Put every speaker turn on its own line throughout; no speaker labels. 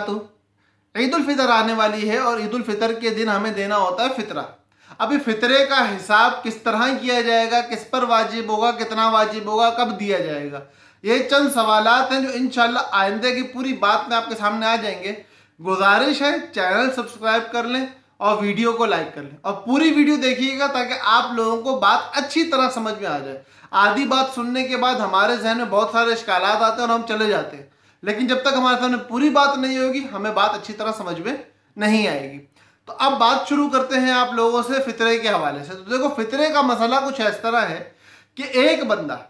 तो ईद उल फितर आने वाली है और ईद उल फितर के दिन हमें देना होता है फितरा। अभी फितरे का हिसाब किस तरह किया जाएगा, किस पर वाजिब होगा, कितना वाजिब होगा, कब दिया जाएगा, ये चंद सवालात हैं जो इंशाल्लाह आइंदे की पूरी बात में आपके सामने आ जाएंगे। गुजारिश है चैनल सब्सक्राइब कर लें और वीडियो को लाइक कर लें और पूरी वीडियो देखिएगा ताकि आप लोगों को बात अच्छी तरह समझ में आ जाए। आधी बात सुनने के बाद हमारे जहन में बहुत सारे इश्कालात आते हैं और हम चले जाते हैं, लेकिन जब तक हमारे सामने पूरी बात नहीं होगी हमें बात अच्छी तरह समझ में नहीं आएगी। तो अब बात शुरू करते हैं आप लोगों से फितरे के हवाले से। तो देखो, फितरे का मसला कुछ इस तरह है कि एक बंदा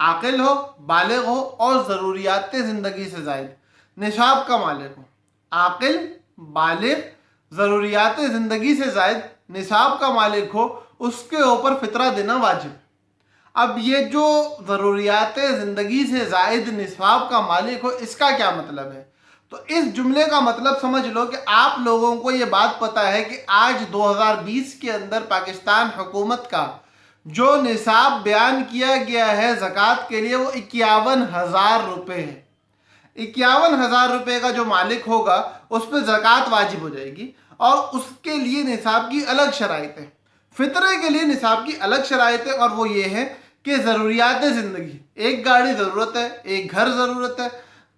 आकिल हो, बालिग हो और ज़रूरियात ज़िंदगी से ज़ायद निसाब का मालिक हो। आकिल, बालिग, ज़रूरियात ज़िंदगी से ज़ायद निसाब का मालिक हो, उसके ऊपर फितरा देना वाजिब। अब ये जो ज़रूरियात ज़िंदगी से ज़ायद निसाब का मालिक हो, इसका क्या मतलब है? तो इस जुमले का मतलब समझ लो कि आप लोगों को ये बात पता है कि आज 2020 के अंदर पाकिस्तान हुकूमत का जो निसाब बयान किया गया है ज़कात के लिए वो 51,000 रुपये है। 51,000 रुपये का जो मालिक होगा उस पर ज़कात वाजिब हो जाएगी और उसके लिए निसाब की अलग शराइत है। फितरे के लिए निसाब की अलग शराइत है और वो ये है कि ज़रूरियात ज़िंदगी, एक गाड़ी ज़रूरत है, एक घर ज़रूरत है,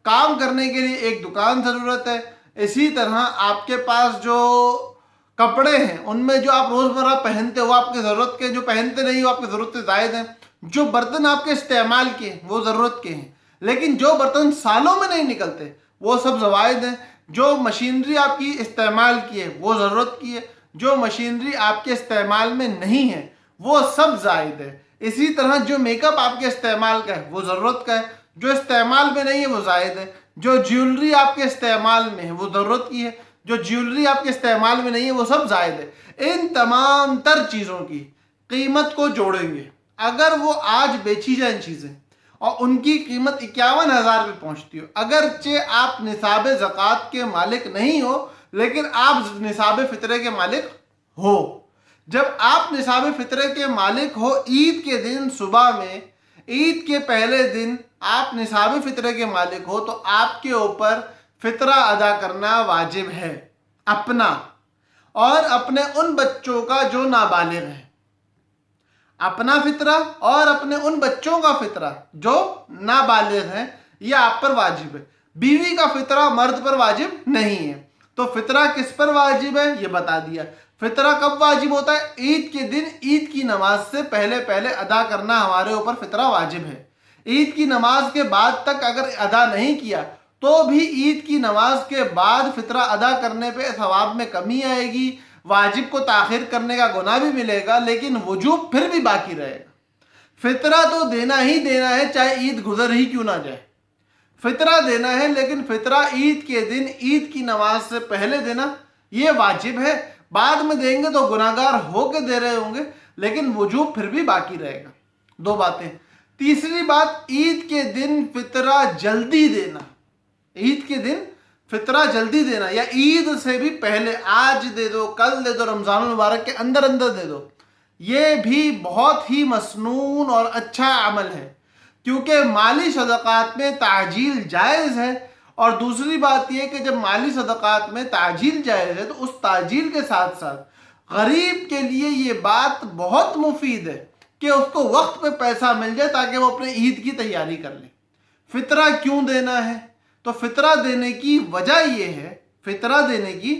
काम करने के लिए एक दुकान ज़रूरत है, इसी तरह आपके पास जो कपड़े हैं उनमें जो आप रोज़मर्रा पहनते हो आपकी ज़रूरत के, जो पहनते नहीं हो आपकी ज़रूरत से ज़ायद हैं, जो बर्तन आपके इस्तेमाल के हैं वो ज़रूरत के हैं, लेकिन जो बर्तन सालों में नहीं निकलते वो सब ज़वायद हैं। जो मशीनरी आपकी इस्तेमाल की है वो ज़रूरत की है, जो मशीनरी आपके इस्तेमाल में नहीं है वो सब ज़ायद है। इसी तरह जो मेकअप आपके इस्तेमाल का है वो ज़रूरत का है, जो इस्तेमाल में नहीं है वो ज़ायद है। जो ज्वेलरी आपके इस्तेमाल में है वो ज़रूरत की है, जो ज्वेलरी आपके इस्तेमाल में नहीं है वो सब ज़ायद है। इन तमाम तर चीज़ों की कीमत को जोड़ेंगे, अगर वो आज बेची जाए चीज़ें और उनकी कीमत 51,000 पे पहुँचती हो, अगरचे आप निसाब ज़कात के मालिक नहीं हो लेकिन आप निसाब फितरे के मालिक हो। जब आप निसाब फितरे के मालिक हो, ईद के दिन सुबह में, ईद के पहले दिन आप निसाब फितरे के मालिक हो तो आपके ऊपर फितरा अदा करना वाजिब है, अपना और अपने उन बच्चों का जो नाबालिग हैं। अपना फितरा और अपने उन बच्चों का फितरा जो नाबालिग हैं ये आप पर वाजिब है। बीवी का फितरा मर्द पर वाजिब नहीं है। तो फितरा किस पर वाजिब है ये बता दिया। फितरा कब वाजिब होता है? ईद के दिन, ईद की नमाज से पहले पहले अदा करना हमारे ऊपर फितरा वाजिब है। ईद की नमाज के बाद तक अगर अदा नहीं किया तो भी ईद की नमाज के बाद फितरा अदा करने पे सवाब में कमी आएगी, वाजिब को ताखिर करने का गुनाह भी मिलेगा, लेकिन वजूब फिर भी बाकी रहेगा। फितरा तो देना ही देना है, चाहे ईद गुजर ही क्यों ना जाए, फितरा देना है। लेकिन फितरा ईद के दिन, ईद की नमाज से पहले देना ये वाजिब है। बाद में देंगे तो गुनाहगार होके दे रहे होंगे, लेकिन वजूब फिर भी बाकी रहेगा। दो बातें। तीसरी बात, ईद के दिन फितरा जल्दी देना, ईद के दिन फितरा जल्दी देना या ईद से भी पहले, आज दे दो, कल दे दो, रमज़ान मुबारक के अंदर अंदर दे दो, ये भी बहुत ही मसनून और अच्छा अमल है, क्योंकि माली सदक़ात में ताजील जायज़ है। और दूसरी बात यह कि जब माली सदक़ात में ताजील जायज़ है तो उस ताजील के साथ साथ गरीब के लिए ये बात बहुत मुफीद है कि उसको वक्त पे पैसा मिल जाए ताकि वो अपने ईद की तैयारी कर ले। फितरा क्यों देना है? तो फितरा देने की वजह ये है, फितरा देने की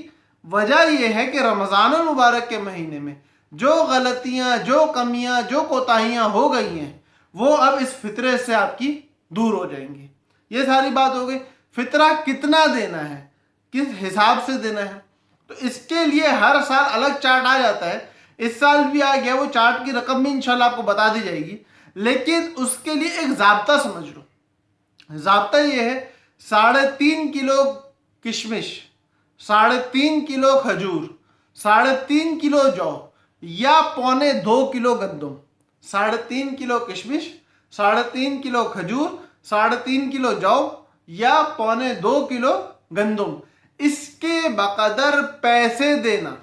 वजह यह है कि रमज़ान मुबारक के महीने में जो गलतियाँ, जो कमियाँ, जो कोताहियाँ हो गई हैं वो अब इस फितरे से आपकी दूर हो जाएंगी। ये सारी बात हो गई। फितरा कितना देना है, किस हिसाब से देना है, तो इसके लिए हर साल अलग चार्ट आ जाता है। इस साल भी आ गया, वो चार्ट की रकम भी इंशाल्लाह आपको बता दी जाएगी, लेकिन उसके लिए एक ज़ाब्ता समझ लो। ज़ाब्ता ये है, 3.5 किलो किशमिश, 3.5 किलो खजूर, 3.5 किलो जौ या 2.25 किलो गंदम। 3.5 किलो किशमिश, 3.5 किलो खजूर, 3.5 किलो जौ या 2.25 किलो गंदम, इसके बकदर पैसे देना,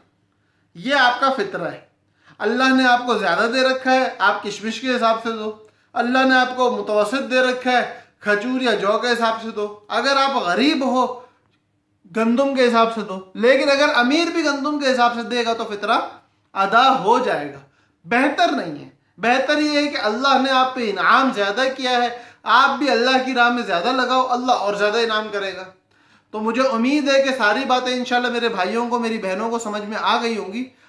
ये आपका फितरा है। अल्लाह ने आपको ज़्यादा दे रखा है, आप किशमिश के हिसाब से दो। अल्लाह ने आपको मुतवसत दे रखा है, खजूर या जौ के हिसाब से दो। अगर आप गरीब हो گندم کے حساب سے دو، لیکن اگر امیر بھی گندم کے حساب سے دے گا تو فطرہ ادا ہو جائے گا۔ بہتر نہیں ہے، بہتر یہ ہے کہ اللہ نے آپ پہ انعام زیادہ کیا ہے، آپ بھی اللہ کی راہ میں زیادہ لگاؤ، اللہ اور زیادہ انعام کرے گا۔ تو مجھے امید ہے کہ ساری باتیں انشاءاللہ میرے بھائیوں کو، میری بہنوں کو سمجھ میں آ گئی ہوں گی۔